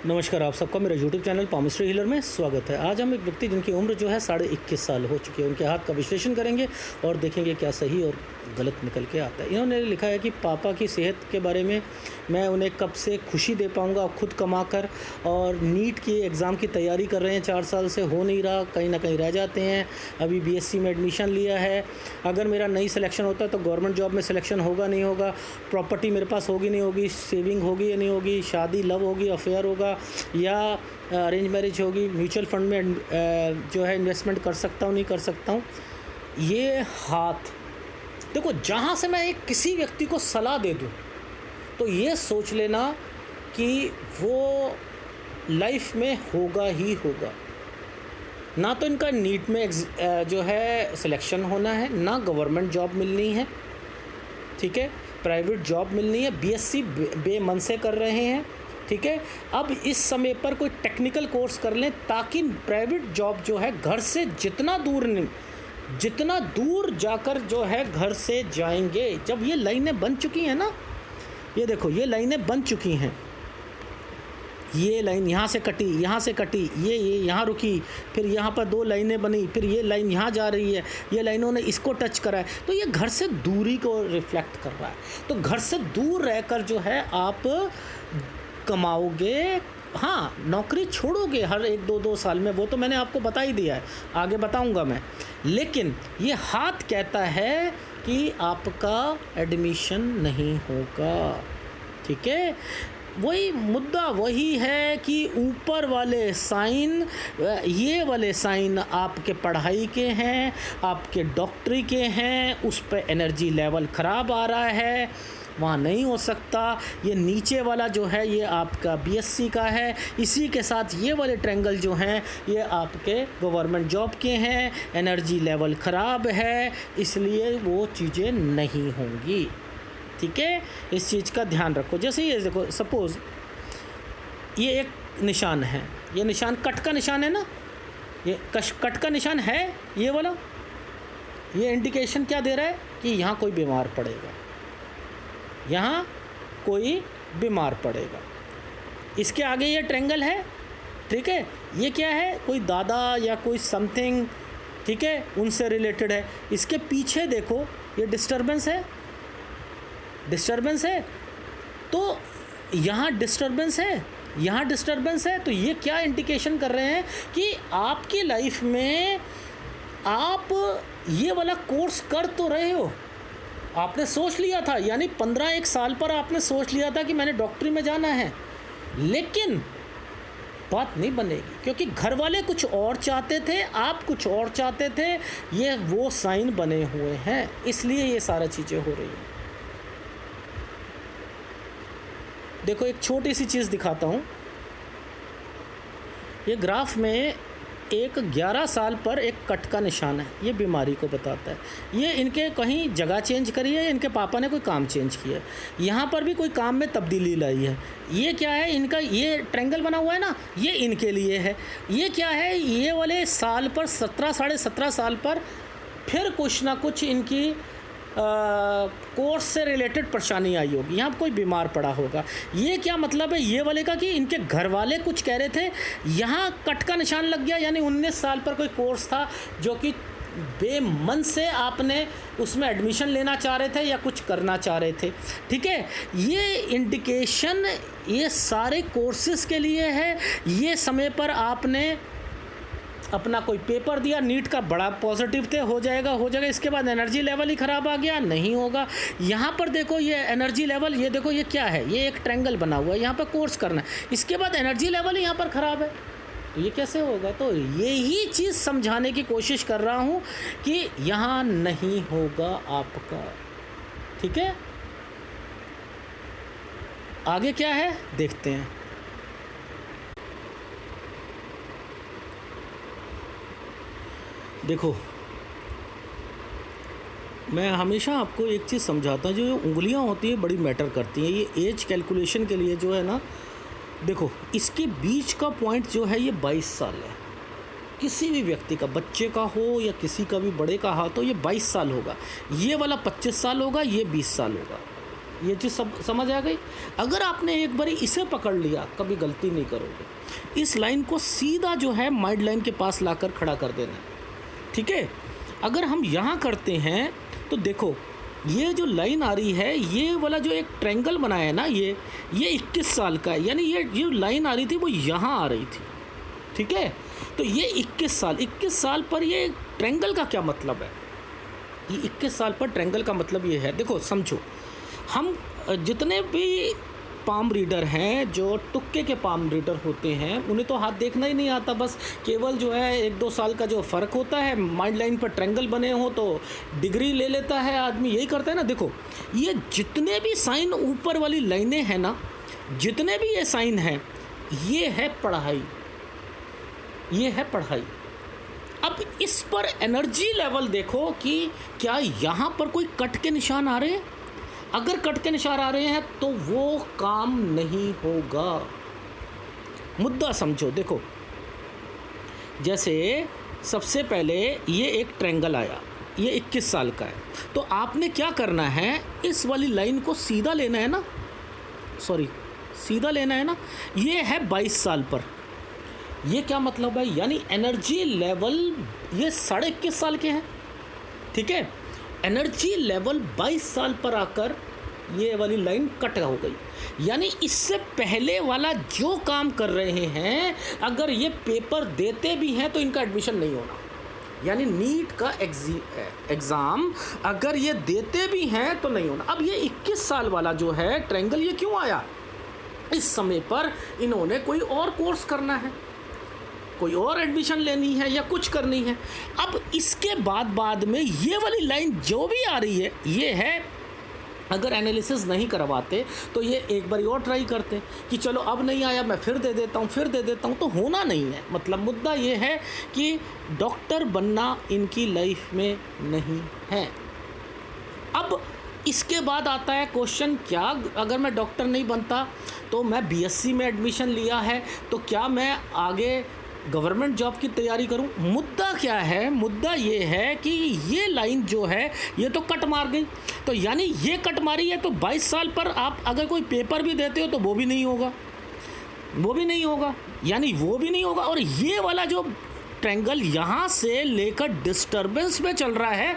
नमस्कार, आप सबका मेरे यूट्यूब चैनल पामिस्ट्री हीलर में स्वागत है। आज हम एक व्यक्ति जिनकी उम्र जो है 21.5 साल हो चुकी है, उनके हाथ का विश्लेषण करेंगे और देखेंगे क्या सही और गलत निकल के आता है। इन्होंने लिखा है कि पापा की सेहत के बारे में मैं उन्हें कब से खुशी दे पाऊंगा खुद कमा कर, और नीट की एग्ज़ाम की तैयारी कर रहे हैं, 4 साल से हो नहीं रहा, कहीं ना कहीं रह जाते हैं। अभी बीएससी में एडमिशन लिया है। अगर मेरा नई सिलेक्शन होता तो गवर्नमेंट जॉब में सिलेक्शन होगा नहीं होगा, प्रॉपर्टी मेरे पास होगी नहीं होगी, सेविंग होगी या नहीं होगी, शादी लव होगी, अफेयर होगा या अरेंज मैरिज होगी, म्यूचुअल फंड में जो है इन्वेस्टमेंट कर सकता हूँ नहीं कर सकता हूँ। ये हाथ देखो, जहाँ से मैं एक किसी व्यक्ति को सलाह दे दूँ तो ये सोच लेना कि वो लाइफ में होगा ही होगा। ना तो इनका नीट में जो है सिलेक्शन होना है, ना गवर्नमेंट जॉब मिलनी है, ठीक है, प्राइवेट जॉब मिलनी है। बीएससी बेमन से कर रहे हैं, ठीक है। अब इस समय पर कोई टेक्निकल कोर्स कर लें ताकि प्राइवेट जॉब जो है घर से जितना दूर जाकर जो है घर से जाएंगे। जब ये लाइनें बन चुकी हैं ना, ये देखो ये लाइनें बन चुकी हैं, ये लाइन यहाँ से कटी, यहाँ से कटी, ये यहाँ रुकी, फिर यहाँ पर 2 लाइनें बनी, फिर ये लाइन यहाँ जा रही है, ये लाइनों ने इसको टच करा है, तो ये घर से दूरी को रिफ्लेक्ट कर रहा है। तो घर से दूर रहकर जो है आप कमाओगे। हाँ, नौकरी छोड़ोगे हर 1-2 साल में, वो तो मैंने आपको बता ही दिया है, आगे बताऊंगा मैं। लेकिन ये हाथ कहता है कि आपका एडमिशन नहीं होगा, ठीक है। वही मुद्दा वही है कि ऊपर वाले साइन, ये वाले साइन आपके पढ़ाई के हैं, आपके डॉक्टरी के हैं, उस पर एनर्जी लेवल ख़राब आ रहा है, वहाँ नहीं हो सकता। ये नीचे वाला जो है ये आपका बीएससी का है, इसी के साथ ये वाले ट्रायंगल जो हैं ये आपके गवर्नमेंट जॉब के हैं, एनर्जी लेवल ख़राब है, इसलिए वो चीज़ें नहीं होंगी, ठीक है। इस चीज़ का ध्यान रखो। जैसे ये देखो, सपोज़ ये एक निशान है, ये निशान कट का निशान है ना, ये कट का निशान है, ये वाला, ये इंडिकेशन क्या दे रहा है कि यहाँ कोई बीमार पड़ेगा, यहाँ कोई बीमार पड़ेगा। इसके आगे ये ट्रायंगल है, ठीक है, ये क्या है, कोई दादा या कोई समथिंग, ठीक है, उनसे रिलेटेड है। इसके पीछे देखो ये डिस्टर्बेंस है, तो यहाँ डिस्टर्बेंस है, यहाँ डिस्टर्बेंस है। तो ये क्या इंडिकेशन कर रहे हैं कि आपकी लाइफ में आप ये वाला कोर्स कर तो रहे हो, आपने सोच लिया था, यानी 15 साल पर आपने सोच लिया था कि मैंने डॉक्टरी में जाना है, लेकिन बात नहीं बनेगी क्योंकि घर वाले कुछ और चाहते थे, आप कुछ और चाहते थे, ये वो साइन बने हुए हैं, इसलिए ये सारी चीज़ें हो रही हैं। देखो एक छोटी सी चीज़ दिखाता हूँ। ये ग्राफ में एक 11 साल पर एक कट का निशान है, ये बीमारी को बताता है। ये इनके कहीं जगह चेंज करी है, इनके पापा ने कोई काम चेंज किया है, यहाँ पर भी कोई काम में तब्दीली लाई है। ये क्या है, इनका ये ट्रायंगल बना हुआ है ना, ये इनके लिए है। ये क्या है, ये वाले साल पर 17 साढ़े 17 साल पर फिर कुछ ना कुछ इनकी कोर्स से रिलेटेड परेशानी आई होगी, यहाँ कोई बीमार पड़ा होगा। ये क्या मतलब है ये वाले का कि इनके घर वाले कुछ कह रहे थे, यहाँ कट का निशान लग गया, यानी 19 साल पर कोई कोर्स था जो कि बेमन से आपने उसमें एडमिशन लेना चाह रहे थे या कुछ करना चाह रहे थे, ठीक है। ये इंडिकेशन ये सारे कोर्सेज़ के लिए है। ये समय पर आपने अपना कोई पेपर दिया, नीट का बड़ा पॉजिटिव थे, हो जाएगा, इसके बाद एनर्जी लेवल ही ख़राब आ गया, नहीं होगा। यहाँ पर देखो ये एनर्जी लेवल, ये देखो ये क्या है, ये एक ट्रायंगल बना हुआ है, यहाँ पर कोर्स करना है, इसके बाद एनर्जी लेवल यहाँ पर ख़राब है, तो ये कैसे होगा। तो यही चीज़ समझाने की कोशिश कर रहा हूँ कि यहाँ नहीं होगा आपका, ठीक है। आगे क्या है देखते हैं। देखो मैं हमेशा आपको एक चीज़ समझाता हूँ, जो उंगलियाँ होती हैं बड़ी मैटर करती हैं। ये एज कैलकुलेशन के लिए जो है ना, देखो इसके बीच का पॉइंट जो है ये 22 साल है। किसी भी व्यक्ति का, बच्चे का हो या किसी का भी बड़े का हो, तो ये 22 साल होगा। ये वाला 25 साल होगा, ये 20 साल होगा। ये चीज़ सब समझ आ गई। अगर आपने एक बारी इसे पकड़ लिया, कभी गलती नहीं करोगे। इस लाइन को सीधा जो है माइड लाइन के पास लाकर खड़ा कर देना है, ठीक है। अगर हम यहाँ करते हैं तो देखो ये जो लाइन आ रही है, ये वाला जो एक ट्रायंगल बनाया है ना, ये 21 साल का है, यानी ये जो लाइन आ रही थी वो यहाँ आ रही थी, ठीक है। तो ये 21 साल पर ये ट्रायंगल का क्या मतलब है? ये 21 साल पर ट्रायंगल का मतलब ये है, देखो समझो, हम जितने भी पाम रीडर हैं, जो तुक्के के पाम रीडर होते हैं, उन्हें तो हाथ देखना ही नहीं आता, बस केवल जो है 1-2 साल का जो फ़र्क होता है, माइड लाइन पर ट्रायंगल बने हो तो डिग्री ले लेता है आदमी, यही करता है ना। देखो ये जितने भी साइन ऊपर वाली लाइनें हैं ना, जितने भी ये साइन हैं, ये है पढ़ाई, ये है पढ़ाई। अब इस पर एनर्जी लेवल देखो कि क्या यहाँ पर कोई कट के निशान आ रहे हैं? अगर कट के निशान आ रहे हैं तो वो काम नहीं होगा। मुद्दा समझो, देखो जैसे सबसे पहले ये एक ट्रायंगल आया, ये 21 साल का है, तो आपने क्या करना है, इस वाली लाइन को सीधा लेना है ना, सॉरी सीधा लेना है ना, ये है 22 साल पर। ये क्या मतलब है? यानी एनर्जी लेवल ये 21.5 साल के हैं, ठीक है। एनर्जी लेवल 22 साल पर आकर ये वाली लाइन कट हो गई, यानी इससे पहले वाला जो काम कर रहे हैं, अगर ये पेपर देते भी हैं तो इनका एडमिशन नहीं होना। यानी नीट का एग्ज़ाम अगर ये देते भी हैं तो नहीं होना। अब ये 21 साल वाला जो है ट्रायंगल, ये क्यों आया? इस समय पर इन्होंने कोई और कोर्स करना है, कोई और एडमिशन लेनी है या कुछ करनी है। अब इसके बाद में ये वाली लाइन जो भी आ रही है, ये है, अगर एनालिसिस नहीं करवाते तो ये एक बार और ट्राई करते कि चलो अब नहीं आया, मैं फिर दे देता हूँ, तो होना नहीं है। मतलब मुद्दा ये है कि डॉक्टर बनना इनकी लाइफ में नहीं है। अब इसके बाद आता है क्वेश्चन, क्या अगर मैं डॉक्टर नहीं बनता तो मैं बीएससी में एडमिशन लिया है, तो क्या मैं आगे गवर्नमेंट जॉब की तैयारी करूं? मुद्दा क्या है? मुद्दा ये है कि ये लाइन जो है ये तो कट मार गई, तो यानी ये कट मारी है, तो 22 साल पर आप अगर कोई पेपर भी देते हो तो वो भी नहीं होगा, यानी वो भी नहीं होगा। और ये वाला जो ट्रायंगल यहाँ से लेकर डिस्टर्बेंस में चल रहा है,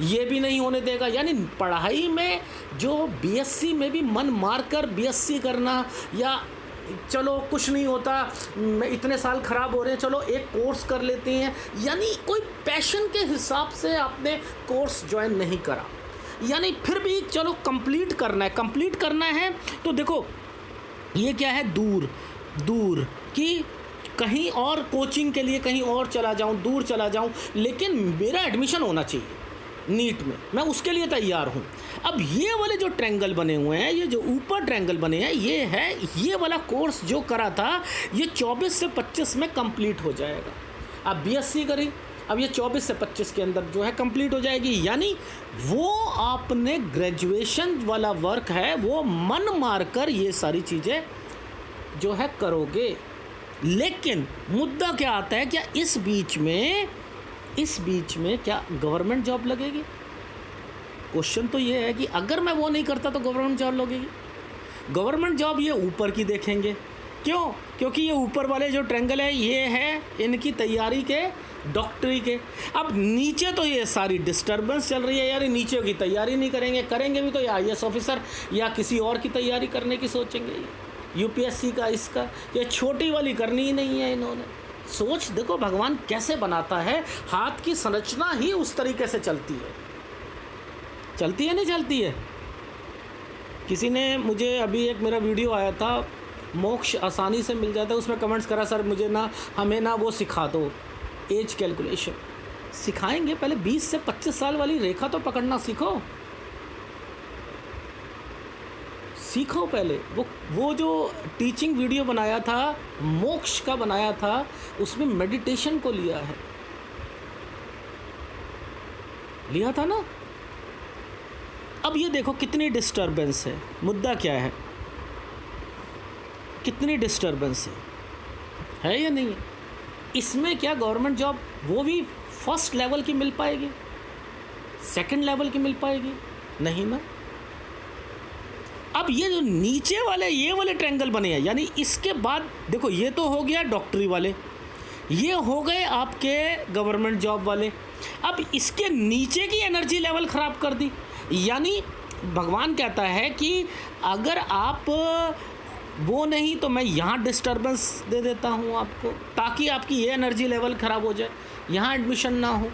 ये भी नहीं होने देगा। यानी पढ़ाई में जो बीएससी में भी मन मारकर बीएससी करना, या चलो कुछ नहीं होता, इतने साल ख़राब हो रहे हैं, चलो एक कोर्स कर लेते हैं, यानी कोई पैशन के हिसाब से आपने कोर्स ज्वाइन नहीं करा, यानी फिर भी चलो कंप्लीट करना है। तो देखो ये क्या है, दूर कि कहीं और कोचिंग के लिए कहीं और चला जाऊं, दूर चला जाऊं, लेकिन मेरा एडमिशन होना चाहिए नीट में, मैं उसके लिए तैयार हूँ। अब ये वाले जो ट्रायंगल बने हुए हैं, ये जो ऊपर ट्रायंगल बने हैं, ये है, ये वाला कोर्स जो करा था ये 24 से 25 में कंप्लीट हो जाएगा। अब बीएससी करी, अब ये 24 से 25 के अंदर जो है कंप्लीट हो जाएगी। यानी वो आपने ग्रेजुएशन वाला वर्क है वो मन मारकर ये सारी चीज़ें जो है करोगे। लेकिन मुद्दा क्या आता है, क्या इस बीच में क्या गवर्नमेंट जॉब लगेगी? क्वेश्चन तो ये है कि अगर मैं वो नहीं करता तो गवर्नमेंट जॉब लगेगी। गवर्नमेंट जॉब ये ऊपर की देखेंगे, क्यों? क्योंकि ये ऊपर वाले जो ट्रायंगल है ये है इनकी तैयारी के, डॉक्टरी के। अब नीचे तो ये सारी डिस्टर्बेंस चल रही है, यार नीचे की तैयारी नहीं करेंगे भी तो या IAS ऑफिसर या किसी और की तैयारी करने की सोचेंगे, UPSC का, इसका, ये छोटी वाली करनी ही नहीं है इन्होंने। सोच देखो भगवान कैसे बनाता है, हाथ की संरचना ही उस तरीके से चलती है नहीं चलती है। किसी ने मुझे अभी एक मेरा वीडियो आया था, मोक्ष आसानी से मिल जाता है, उसमें कमेंट्स करा, सर मुझे ना, हमें ना वो सिखा दो, एज कैलकुलेशन। सिखाएंगे, पहले 20 से 25 साल वाली रेखा तो पकड़ना सीखो पहले। वो जो टीचिंग वीडियो बनाया था, मोक्ष का बनाया था, उसमें मेडिटेशन को लिया था ना। अब ये देखो कितनी डिस्टर्बेंस है, मुद्दा क्या है, कितनी डिस्टर्बेंस है या नहीं है? इसमें क्या गवर्नमेंट जॉब वो भी फर्स्ट लेवल की मिल पाएगी, सेकंड लेवल की मिल पाएगी? नहीं ना। अब ये जो नीचे वाले ये वाले ट्रायंगल बने हैं, यानी इसके बाद देखो ये तो हो गया डॉक्टरी वाले, ये हो गए आपके गवर्नमेंट जॉब वाले। अब इसके नीचे की एनर्जी लेवल ख़राब कर दी, यानी भगवान कहता है कि अगर आप वो नहीं तो मैं यहाँ डिस्टर्बेंस दे देता हूँ आपको, ताकि आपकी ये एनर्जी लेवल ख़राब हो जाए, यहाँ एडमिशन ना हो।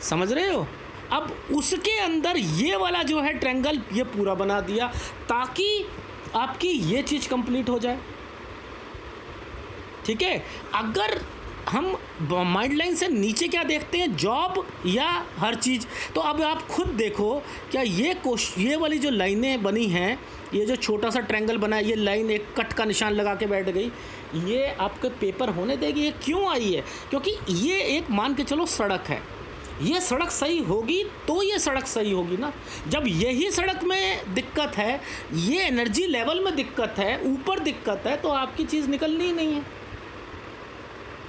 समझ रहे हो? अब उसके अंदर ये वाला जो है ट्रायंगल ये पूरा बना दिया ताकि आपकी ये चीज़ कंप्लीट हो जाए। ठीक है, अगर हम माइंड लाइन से नीचे क्या देखते हैं, जॉब या हर चीज़, तो अब आप खुद देखो क्या ये वाली जो लाइनें बनी हैं, ये जो छोटा सा ट्रायंगल बना है, ये लाइन एक कट का निशान लगा के बैठ गई, ये आपके पेपर होने देगी। ये क्यों आई है? क्योंकि ये एक मान के चलो सड़क है, ये सड़क सही होगी तो ये सड़क सही होगी ना। जब यही सड़क में दिक्कत है, ये एनर्जी लेवल में दिक्कत है, ऊपर दिक्कत है, तो आपकी चीज़ निकलनी ही नहीं है,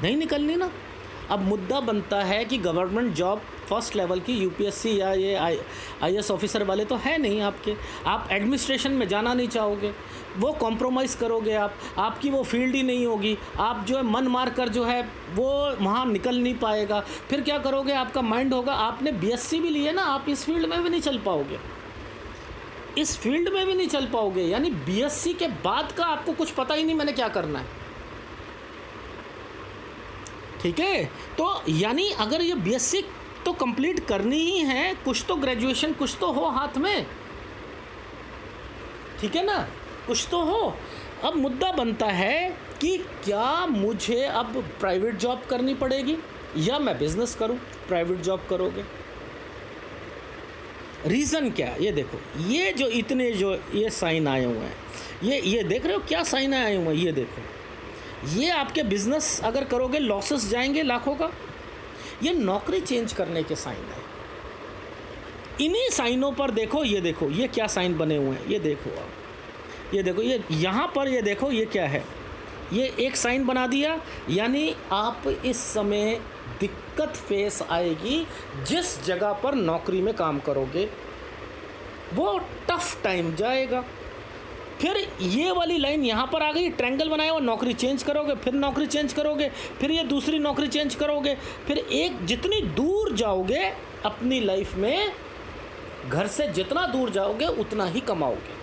नहीं निकलनी ना। अब मुद्दा बनता है कि गवर्नमेंट जॉब फर्स्ट लेवल की यूपीएससी या ये आईएएस ऑफिसर वाले तो है नहीं आपके, आप एडमिनिस्ट्रेशन में जाना नहीं चाहोगे, वो कॉम्प्रोमाइज़ करोगे, आपकी वो फील्ड ही नहीं होगी, आप जो है मन मार कर जो है वो वहाँ निकल नहीं पाएगा। फिर क्या करोगे? आपका माइंड होगा, आपने बीएससी भी ली है ना, आप इस फील्ड में भी नहीं चल पाओगे, इस फील्ड में भी नहीं चल पाओगे। यानी बीएससी के बाद का आपको कुछ पता ही नहीं मैंने क्या करना है। ठीक है, तो यानी अगर ये बीएससी तो कंप्लीट करनी ही है, कुछ तो ग्रेजुएशन कुछ तो हो हाथ में, ठीक है ना, कुछ तो हो। अब मुद्दा बनता है कि क्या मुझे अब प्राइवेट जॉब करनी पड़ेगी या मैं बिजनेस करूं? प्राइवेट जॉब करोगे, रीज़न क्या? ये देखो, ये जो इतने जो ये साइन आए हुए हैं, ये देख रहे हो क्या साइन आए हुए हैं, ये देखो, ये आपके बिजनेस अगर करोगे लॉसेस जाएंगे लाखों का। ये नौकरी चेंज करने के साइन है। इन्हीं साइनों पर देखो, ये क्या साइन बने हुए हैं, ये देखो आप, ये देखो, ये यहाँ पर ये देखो, ये क्या है, ये एक साइन बना दिया। यानी आप इस समय दिक्कत फेस आएगी, जिस जगह पर नौकरी में काम करोगे वो टफ टाइम जाएगा। फिर ये वाली लाइन यहाँ पर आ गई, ट्रायंगल बनाया हुआ, नौकरी चेंज करोगे, फिर नौकरी चेंज करोगे, फिर ये दूसरी नौकरी चेंज करोगे, फिर एक जितनी दूर जाओगे अपनी लाइफ में, घर से जितना दूर जाओगे उतना ही कमाओगे।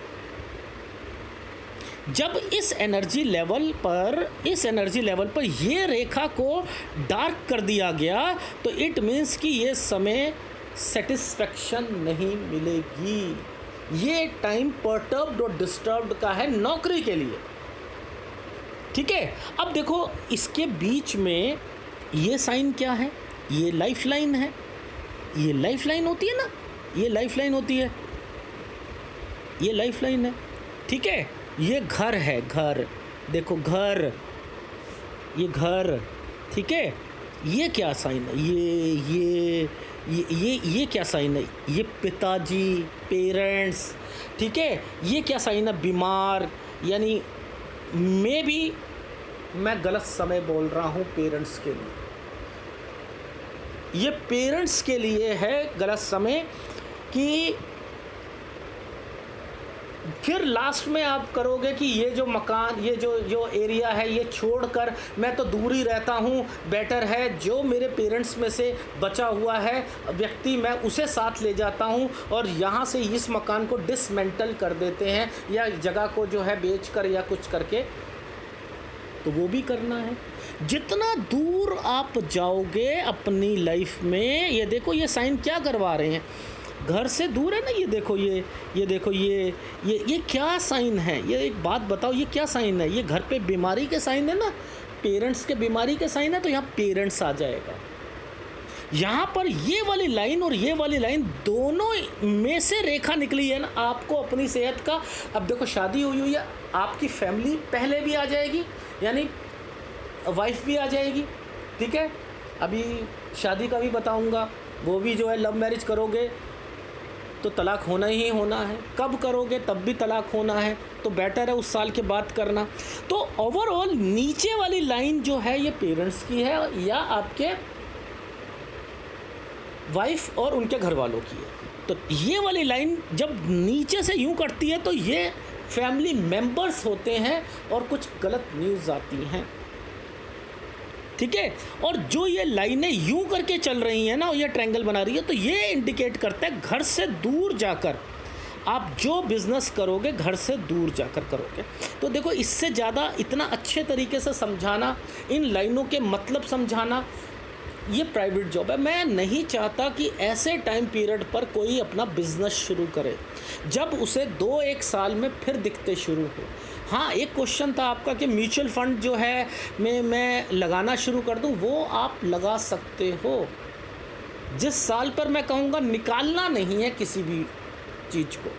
जब इस एनर्जी लेवल पर ये रेखा को डार्क कर दिया गया, तो इट मीन्स कि ये समय सेटिस्फैक्शन नहीं मिलेगी। ये टाइम परटर्ब्ड और डिस्टर्ब्ड का है नौकरी के लिए। ठीक है, अब देखो इसके बीच में ये साइन क्या है, ये लाइफ लाइन है, ये लाइफ लाइन होती है ना, ये लाइफ लाइन होती है, ये लाइफ लाइन है। ठीक है, ये घर है, घर देखो, घर, ये घर। ठीक है, ये क्या साइन है, ये क्या साइन है, ये पिताजी, पेरेंट्स। ठीक है, ये क्या साइन है, बीमार, यानी मैं गलत समय बोल रहा हूँ पेरेंट्स के लिए, ये पेरेंट्स के लिए है गलत समय। कि फिर लास्ट में आप करोगे कि ये जो मकान, ये जो एरिया है, ये छोड़कर मैं तो दूर ही रहता हूँ, बेटर है जो मेरे पेरेंट्स में से बचा हुआ है व्यक्ति मैं उसे साथ ले जाता हूँ और यहाँ से इस मकान को डिसमेंटल कर देते हैं, या जगह को जो है बेचकर या कुछ करके, तो वो भी करना है। जितना दूर आप जाओगे अपनी लाइफ में, ये देखो ये साइन क्या करवा रहे हैं, घर से दूर है ना, ये देखो, ये देखो, ये क्या साइन है, ये एक बात बताओ, ये क्या साइन है? ये घर पे बीमारी के साइन है ना, पेरेंट्स के बीमारी के साइन है, तो यहाँ पेरेंट्स आ जाएगा। यहाँ पर ये वाली लाइन और ये वाली लाइन दोनों में से रेखा निकली है ना आपको अपनी सेहत का। अब देखो शादी हुई है, आपकी फैमिली पहले भी आ जाएगी, यानी वाइफ भी आ जाएगी। ठीक है, अभी शादी का भी बताऊँगा, वो भी जो है लव मैरिज करोगे तो तलाक होना ही होना है, कब करोगे तब भी तलाक होना है, तो बेटर है उस साल के बाद करना। तो ओवरऑल नीचे वाली लाइन जो है ये पेरेंट्स की है या आपके वाइफ और उनके घर वालों की है। तो तो ये वाली लाइन जब नीचे से यूं कटती है तो ये फैमिली मेंबर्स होते हैं और कुछ गलत न्यूज़ आती हैं, ठीक है। और जो ये लाइनें यूं करके चल रही हैं ना, ये ट्रायंगल बना रही है, तो ये इंडिकेट करता है घर से दूर जाकर आप जो बिज़नेस करोगे घर से दूर जाकर करोगे। तो देखो, इससे ज़्यादा इतना अच्छे तरीके से समझाना, इन लाइनों के मतलब समझाना, ये प्राइवेट जॉब है। मैं नहीं चाहता कि ऐसे टाइम पीरियड पर कोई अपना बिज़नेस शुरू करे जब उसे 2-1 साल में फिर दिखते शुरू हो। हाँ, एक क्वेश्चन था आपका कि म्यूचुअल फंड जो है मैं लगाना शुरू कर दूं, वो आप लगा सकते हो। जिस साल पर मैं कहूँगा निकालना नहीं है किसी भी चीज़ को,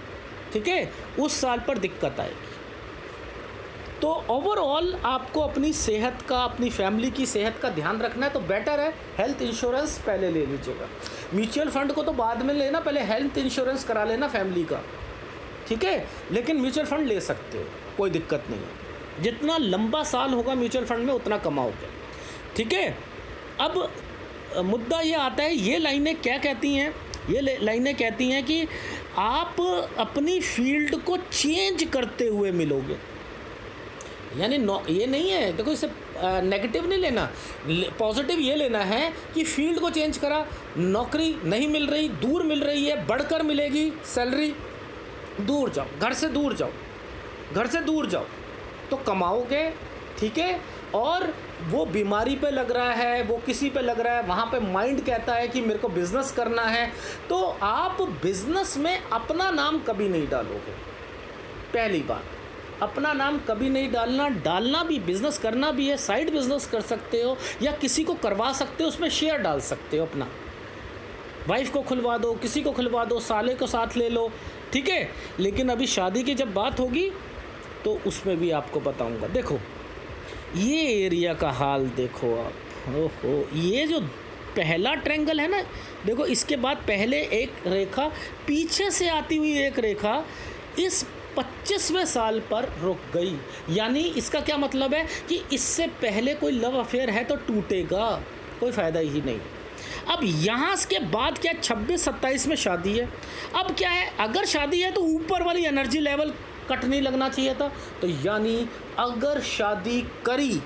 ठीक है, उस साल पर दिक्कत आएगी। तो ओवरऑल आपको अपनी सेहत का, अपनी फैमिली की सेहत का ध्यान रखना है, तो बेटर है हेल्थ इंश्योरेंस पहले ले लीजिएगा। म्यूचुअल फंड को तो बाद में लेना, पहले हेल्थ इंश्योरेंस करा लेना फैमिली का, ठीक है। लेकिन म्यूचुअल फंड ले सकते हो, कोई दिक्कत नहीं है। जितना लंबा साल होगा म्यूचुअल फंड में उतना कमाओगे, ठीक है। अब मुद्दा ये आता है, ये लाइनें क्या कहती हैं? ये लाइनें कहती हैं कि आप अपनी फील्ड को चेंज करते हुए मिलोगे। यानी ये नहीं है, देखो इसे नेगेटिव नहीं लेना, पॉजिटिव ये लेना है कि फील्ड को चेंज करा, नौकरी नहीं मिल रही, दूर मिल रही है, बढ़कर मिलेगी सैलरी, दूर जाओ, घर से दूर जाओ, घर से दूर जाओ तो कमाओगे, ठीक है। और वो बीमारी पे लग रहा है, वो किसी पे लग रहा है, वहाँ पे माइंड कहता है कि मेरे को बिज़नेस करना है, तो आप बिज़नेस में अपना नाम कभी नहीं डालोगे। पहली बात, अपना नाम कभी नहीं डालना भी, बिज़नेस करना भी है, साइड बिज़नेस कर सकते हो या किसी को करवा सकते हो, उसमें शेयर डाल सकते हो अपना, वाइफ को खुलवा दो, किसी को खुलवा दो, साले को साथ ले लो, ठीक है। लेकिन अभी शादी की जब बात होगी तो उसमें भी आपको बताऊंगा। देखो ये एरिया का हाल देखो आप, ओहो, ये जो पहला ट्रायंगल है ना, देखो इसके बाद पहले एक रेखा, पीछे से आती हुई एक रेखा इस 25वें साल पर रुक गई। यानी इसका क्या मतलब है कि इससे पहले कोई लव अफेयर है तो टूटेगा, कोई फ़ायदा ही नहीं। अब यहाँ के बाद क्या 26-27 में शादी है। अब क्या है, अगर शादी है तो ऊपर वाली एनर्जी लेवल कट नहीं लगना चाहिए था। तो यानी अगर शादी करी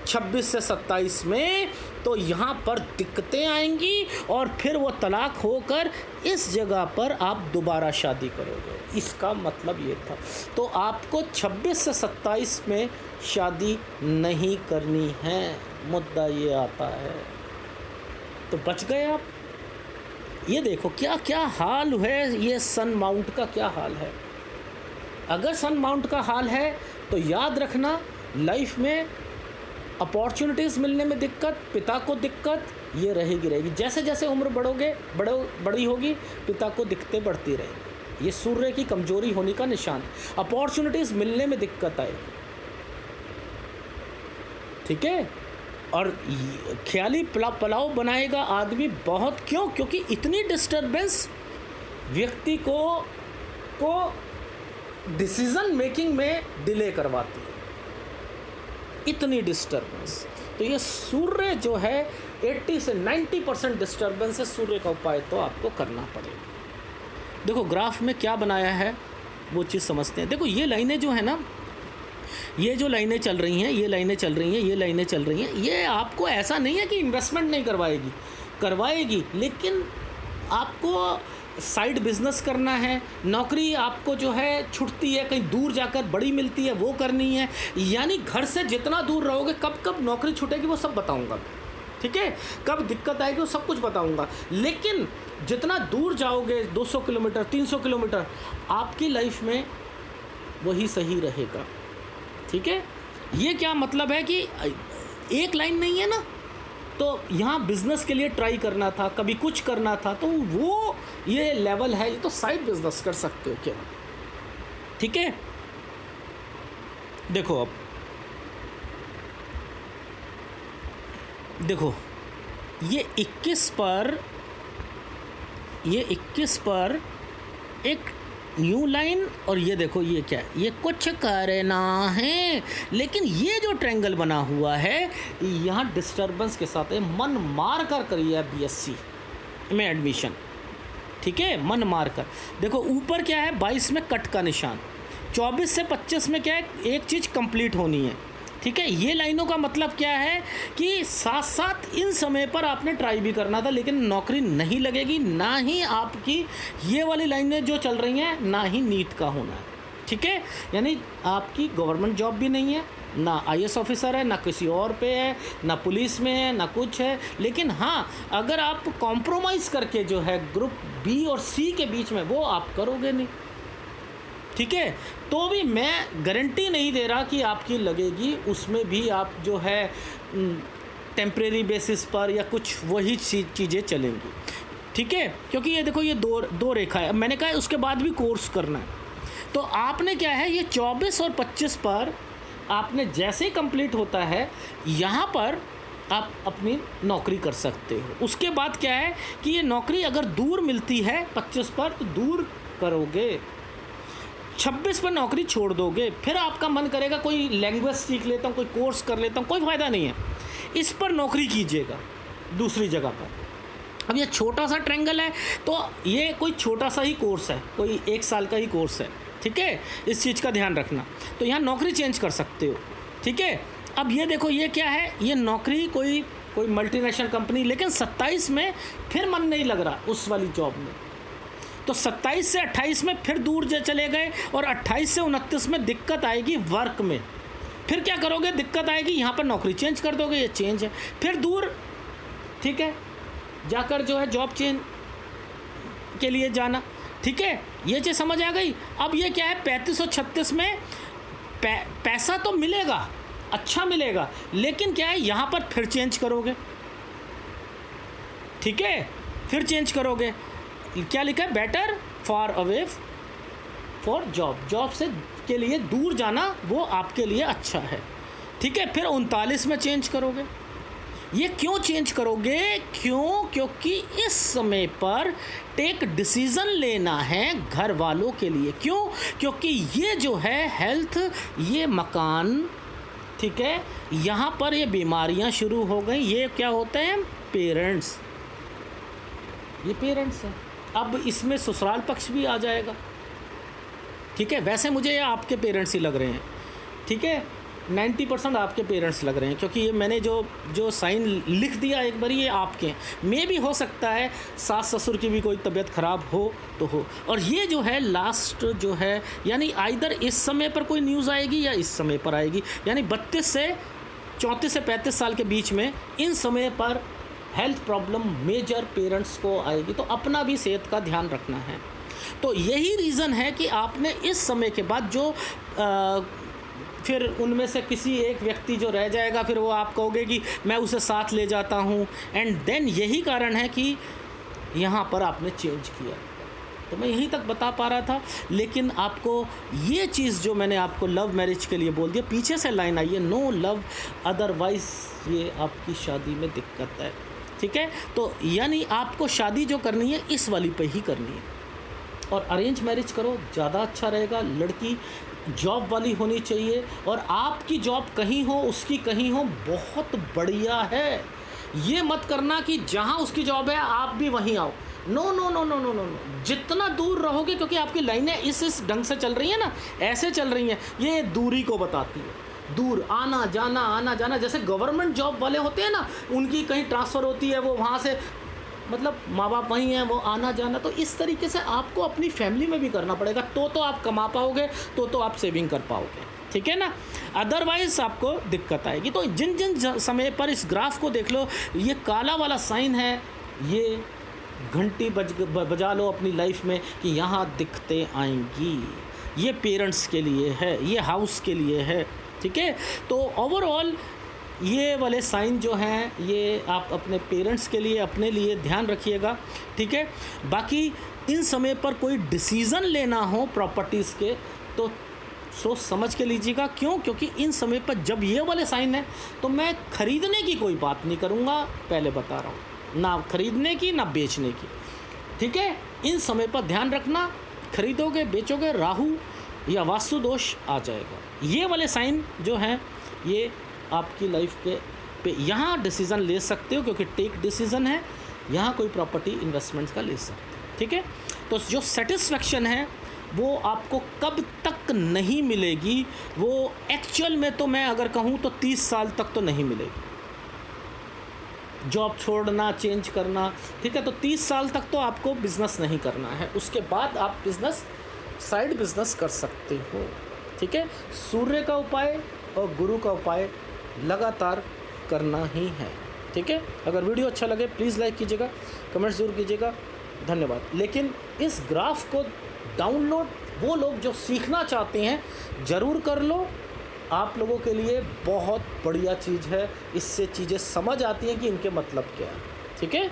26 से 27 में तो यहाँ पर दिक्कतें आएंगी और फिर वो तलाक होकर इस जगह पर आप दोबारा शादी करोगे। इसका मतलब ये था। तो आपको 26 से 27 में शादी नहीं करनी है, मुद्दा ये आता है। तो बच गए आप। ये देखो क्या क्या हाल है, ये सन माउंट का क्या हाल है। अगर सन माउंट का हाल है तो याद रखना, लाइफ में अपॉर्चुनिटीज़ मिलने में दिक्कत, पिता को दिक्कत, ये रहेगी। जैसे जैसे उम्र बड़ी होगी, पिता को दिक्कतें बढ़ती रहेंगी। ये सूर्य की कमजोरी होने का निशान है। अपॉर्चुनिटीज़ मिलने में दिक्कत आएगी, ठीक है। और ख्याली पुलाव बनाएगा आदमी बहुत, क्यों? क्योंकि इतनी डिस्टर्बेंस व्यक्ति को डिसीज़न मेकिंग में डिले करवाती है, इतनी डिस्टर्बेंस। तो ये सूर्य जो है 80 से 90% डिस्टर्बेंस है। सूर्य का उपाय तो आपको करना पड़ेगा। देखो ग्राफ में क्या बनाया है वो चीज़ समझते हैं। देखो ये लाइनें जो है ना, ये जो लाइनें चल रही हैं, ये लाइनें चल रही हैं, ये लाइनें चल रही हैं, ये आपको ऐसा नहीं है कि इन्वेस्टमेंट नहीं करवाएगी, लेकिन आपको साइड बिज़नेस करना है। नौकरी आपको जो है छुटती है, कहीं दूर जाकर बड़ी मिलती है, वो करनी है। यानी घर से जितना दूर रहोगे, कब नौकरी छूटेगी वो सब बताऊंगा मैं, ठीक है। कब दिक्कत आएगी वो सब कुछ बताऊंगा। लेकिन जितना दूर जाओगे, 200 किलोमीटर 300 किलोमीटर, आपकी लाइफ में वही सही रहेगा, ठीक है। ये क्या मतलब है कि एक लाइन नहीं है ना, तो यहाँ बिज़नेस के लिए ट्राई करना था, कभी कुछ करना था, तो वो ये लेवल है। ये तो साइड बिज़नेस कर सकते हो क्या, ठीक है। देखो अब देखो ये 21 पर एक न्यू लाइन, और ये देखो ये क्या है, ये कुछ करना है। लेकिन ये जो ट्रायंगल बना हुआ है यहाँ डिस्टर्बेंस के साथ है। मन मार कर करिए BSc में एडमिशन, ठीक है, मन मार कर। देखो ऊपर क्या है, 22 में कट का निशान, 24 से 25 में क्या है, एक चीज़ कंप्लीट होनी है, ठीक है। ये लाइनों का मतलब क्या है कि साथ साथ इन समय पर आपने ट्राई भी करना था, लेकिन नौकरी नहीं लगेगी, ना ही आपकी ये वाली लाइनें जो चल रही हैं, ना ही नीट का होना है, ठीक है। यानी आपकी गवर्नमेंट जॉब भी नहीं है, ना आईएएस ऑफिसर है, ना किसी और पे है, ना पुलिस में है, ना कुछ है। लेकिन हाँ, अगर आप कॉम्प्रोमाइज़ करके जो है ग्रुप बी और सी के बीच में, वो आप करोगे नहीं, ठीक है। तो भी मैं गारंटी नहीं दे रहा कि आपकी लगेगी, उसमें भी आप जो है टेम्परेरी बेसिस पर या कुछ वही चीज़ें चलेंगी, ठीक है। क्योंकि ये देखो, ये दो रेखा है, मैंने कहा है उसके बाद भी कोर्स करना है। तो आपने क्या है, ये 24 और 25 पर आपने जैसे ही कंप्लीट होता है, यहाँ पर आप अपनी नौकरी कर सकते हो। उसके बाद क्या है कि ये नौकरी अगर दूर मिलती है 25 पर तो दूर करोगे, 26 पर नौकरी छोड़ दोगे, फिर आपका मन करेगा कोई लैंग्वेज सीख लेता हूँ, कोई कोर्स कर लेता हूँ, कोई फ़ायदा नहीं है, इस पर नौकरी कीजिएगा दूसरी जगह पर। अब ये छोटा सा ट्रायंगल है, तो ये कोई छोटा सा ही कोर्स है, कोई 1 साल का ही कोर्स है, ठीक है। इस चीज़ का ध्यान रखना। तो यहाँ नौकरी चेंज कर सकते हो, ठीक है। अब ये देखो, ये क्या है, ये नौकरी कोई मल्टीनेशनल कंपनी, लेकिन 27 में फिर मन नहीं लग रहा उस वाली जॉब में, तो 27 से 28 में फिर दूर चले गए, और 28 से 29 में दिक्कत आएगी वर्क में। फिर क्या करोगे, दिक्कत आएगी, यहाँ पर नौकरी चेंज कर दोगे, ये चेंज है, फिर दूर, ठीक है, जाकर जो है जॉब चेंज के लिए जाना, ठीक है। ये चीज़ समझ आ गई। अब ये क्या है, 35 और 36 में पैसा तो मिलेगा, अच्छा मिलेगा, लेकिन क्या है, यहाँ पर फिर चेंज करोगे, ठीक है, फिर चेंज करोगे। क्या लिखा है, better for away for job से के लिए दूर जाना वो आपके लिए अच्छा है, ठीक है। फिर 39 में चेंज करोगे। ये क्यों चेंज करोगे, क्योंकि इस समय पर टेक डिसीज़न लेना है घर वालों के लिए। क्योंकि ये जो है हेल्थ, ये मकान, ठीक है, यहाँ पर ये बीमारियाँ शुरू हो गई। ये क्या होते हैं, पेरेंट्स, ये पेरेंट्स हैं। अब इसमें ससुराल पक्ष भी आ जाएगा, ठीक है। वैसे मुझे ये आपके पेरेंट्स ही लग रहे हैं, ठीक है, 90% आपके पेरेंट्स लग रहे हैं, क्योंकि ये मैंने जो साइन लिख दिया एक बार, ये आपके में भी हो सकता है, सास ससुर की भी कोई तबीयत ख़राब हो तो हो। और ये जो है लास्ट जो है, यानी आइदर इस समय पर कोई न्यूज़ आएगी या इस समय पर आएगी, यानी 32 से 34 से 35 साल के बीच में इन समय पर हेल्थ प्रॉब्लम मेजर पेरेंट्स को आएगी। तो अपना भी सेहत का ध्यान रखना है। तो यही रीज़न है कि आपने इस समय के बाद जो फिर उनमें से किसी एक व्यक्ति जो रह जाएगा, फिर वो आप कहोगे कि मैं उसे साथ ले जाता हूँ, एंड देन यही कारण है कि यहाँ पर आपने चेंज किया। तो मैं यहीं तक बता पा रहा था, लेकिन आपको ये चीज़ जो मैंने आपको लव मैरिज के लिए बोल दिया, पीछे से लाइन आई है, नो लव अदरवाइज ये आपकी शादी में दिक्कत है, ठीक है। तो यानी आपको शादी जो करनी है इस वाली पे ही करनी है, और अरेंज मैरिज करो, ज़्यादा अच्छा रहेगा। लड़की जॉब वाली होनी चाहिए, और आपकी जॉब कहीं हो उसकी कहीं हो, बहुत बढ़िया है। ये मत करना कि जहाँ उसकी जॉब है आप भी वहीं आओ, no no no no no no no. जितना दूर रहोगे, क्योंकि आपकी लाइनें इस ढंग से चल रही हैं ना, ऐसे चल रही हैं, ये दूरी को बताती है। दूर आना जाना, जैसे गवर्नमेंट जॉब वाले होते हैं ना, उनकी कहीं ट्रांसफ़र होती है, वो वहाँ से मतलब माँ बाप वहीं हैं, वो आना जाना। तो इस तरीके से आपको अपनी फैमिली में भी करना पड़ेगा, तो आप कमा पाओगे, तो आप सेविंग कर पाओगे, ठीक है ना। अदरवाइज़ आपको दिक्कत आएगी। तो जिन समय पर इस ग्राफ को देख लो, ये काला वाला साइन है, ये घंटी बजा लो अपनी लाइफ में कि यहाँ दिक्कतें आएंगी। ये पेरेंट्स के लिए है, ये हाउस के लिए है, ठीक है। तो ओवरऑल ये वाले साइन जो हैं, ये आप अपने पेरेंट्स के लिए, अपने लिए ध्यान रखिएगा, ठीक है। बाकी इन समय पर कोई डिसीज़न लेना हो प्रॉपर्टीज़ के, तो सोच समझ के लीजिएगा। क्योंकि इन समय पर जब ये वाले साइन हैं, तो मैं ख़रीदने की कोई बात नहीं करूँगा, पहले बता रहा हूँ, ना ख़रीदने की ना बेचने की, ठीक है। इन समय पर ध्यान रखना, खरीदोगे बेचोगे राहु या वास्तु दोष आ जाएगा। ये वाले साइन जो हैं, ये आपकी लाइफ के पे यहाँ डिसीज़न ले सकते हो, क्योंकि टेक डिसीज़न है, यहाँ कोई प्रॉपर्टी इन्वेस्टमेंट्स का ले सकते हो। ठीक है। तो जो सेटिस्फैक्शन है वो आपको कब तक नहीं मिलेगी, वो एक्चुअल में तो मैं अगर कहूँ तो 30 साल तक तो नहीं मिलेगी। जॉब छोड़ना, चेंज करना, ठीक है, तो 30 साल तक तो आपको बिज़नेस नहीं करना है, उसके बाद आप बिज़नेस, साइड बिज़नेस कर सकते हो, ठीक है। सूर्य का उपाय और गुरु का उपाय लगातार करना ही है, ठीक है। अगर वीडियो अच्छा लगे प्लीज़ लाइक कीजिएगा, कमेंट्स ज़रूर कीजिएगा, धन्यवाद। लेकिन इस ग्राफ को डाउनलोड वो लोग जो सीखना चाहते हैं ज़रूर कर लो, आप लोगों के लिए बहुत बढ़िया चीज़ है, इससे चीज़ें समझ आती हैं कि इनके मतलब क्या है, ठीक है।